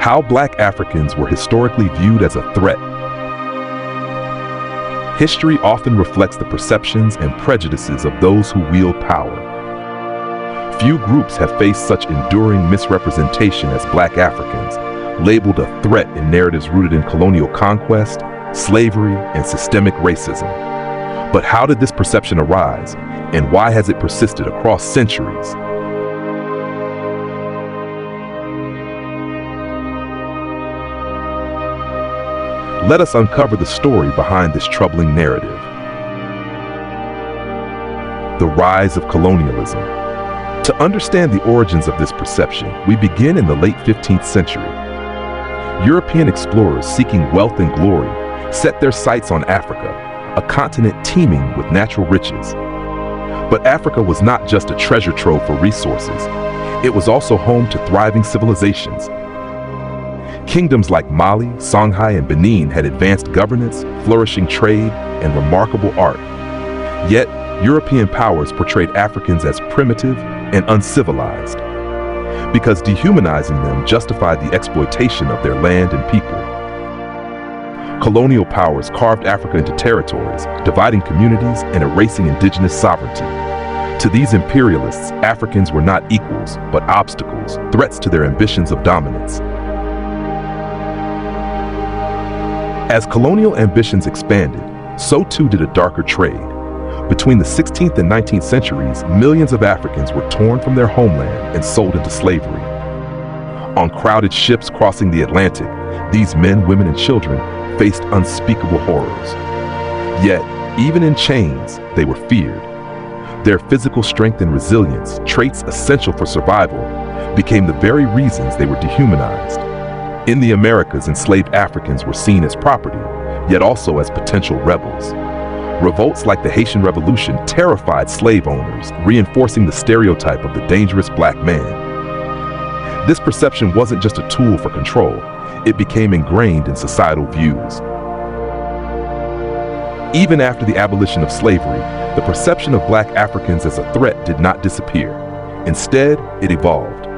How Black Africans were historically viewed as a threat. History often reflects the perceptions and prejudices of those who wield power. Few groups have faced such enduring misrepresentation as Black Africans, labeled a threat in narratives rooted in colonial conquest, slavery, and systemic racism. But how did this perception arise, and why has it persisted across centuries? Let us uncover the story behind this troubling narrative. The rise of colonialism. To understand the origins of this perception, we begin in the late 15th century. European explorers seeking wealth and glory set their sights on Africa, a continent teeming with natural riches. But Africa was not just a treasure trove for resources. It was also home to thriving civilizations. Kingdoms like Mali, Songhai, and Benin had advanced governance, flourishing trade, and remarkable art. Yet, European powers portrayed Africans as primitive and uncivilized, because dehumanizing them justified the exploitation of their land and people. Colonial powers carved Africa into territories, dividing communities and erasing indigenous sovereignty. To these imperialists, Africans were not equals, but obstacles, threats to their ambitions of dominance. As colonial ambitions expanded, so too did a darker trade. Between the 16th and 19th centuries, millions of Africans were torn from their homeland and sold into slavery. On crowded ships crossing the Atlantic, these men, women, and children faced unspeakable horrors. Yet, even in chains, they were feared. Their physical strength and resilience, traits essential for survival, became the very reasons they were dehumanized. In the Americas, enslaved Africans were seen as property, yet also as potential rebels. Revolts like the Haitian Revolution terrified slave owners, reinforcing the stereotype of the dangerous black man. This perception wasn't just a tool for control, it became ingrained in societal views. Even after the abolition of slavery, the perception of Black Africans as a threat did not disappear. Instead, it evolved.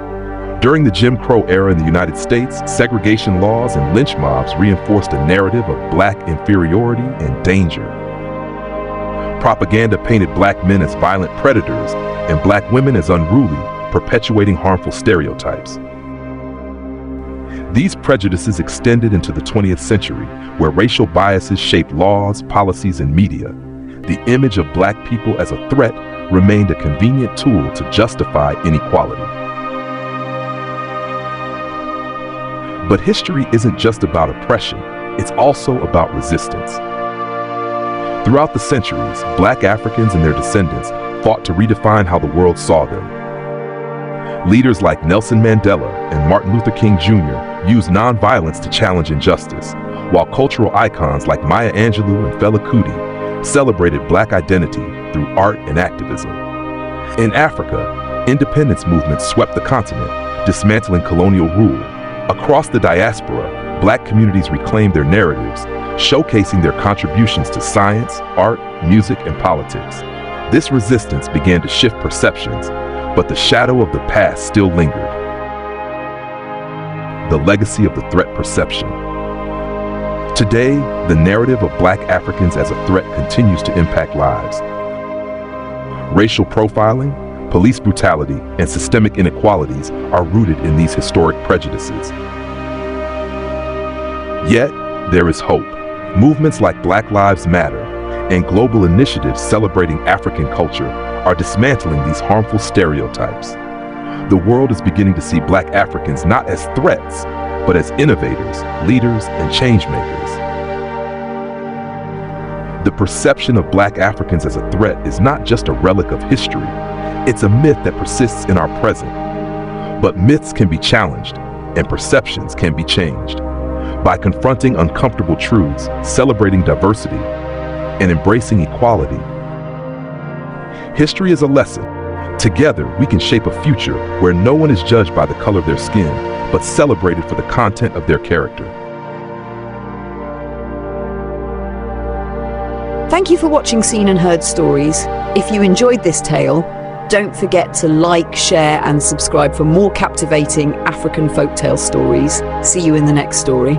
During the Jim Crow era in the United States, segregation laws and lynch mobs reinforced a narrative of Black inferiority and danger. Propaganda painted Black men as violent predators and Black women as unruly, perpetuating harmful stereotypes. These prejudices extended into the 20th century, where racial biases shaped laws, policies, and media. The image of Black people as a threat remained a convenient tool to justify inequality. But history isn't just about oppression, it's also about resistance. Throughout the centuries, Black Africans and their descendants fought to redefine how the world saw them. Leaders like Nelson Mandela and Martin Luther King Jr. used nonviolence to challenge injustice, while cultural icons like Maya Angelou and Fela Kuti celebrated Black identity through art and activism. In Africa, independence movements swept the continent, dismantling colonial rule. Across the diaspora, Black communities reclaimed their narratives, showcasing their contributions to science, art, music, and politics. This resistance began to shift perceptions, but the shadow of the past still lingered. The legacy of the threat perception. Today, the narrative of Black Africans as a threat continues to impact lives. Racial profiling, police brutality, and systemic inequalities are rooted in these historic prejudices. Yet, there is hope. Movements like Black Lives Matter and global initiatives celebrating African culture are dismantling these harmful stereotypes. The world is beginning to see Black Africans not as threats, but as innovators, leaders, and change makers. The perception of Black Africans as a threat is not just a relic of history, it's a myth that persists in our present. But myths can be challenged, and perceptions can be changed. By confronting uncomfortable truths, celebrating diversity, and embracing equality. History is a lesson. Together, we can shape a future where no one is judged by the color of their skin, but celebrated for the content of their character. Thank you for watching Seen and Heard Stories. If you enjoyed this tale, Don't forget to like, share and subscribe for more captivating African folktale stories. See you in the next story.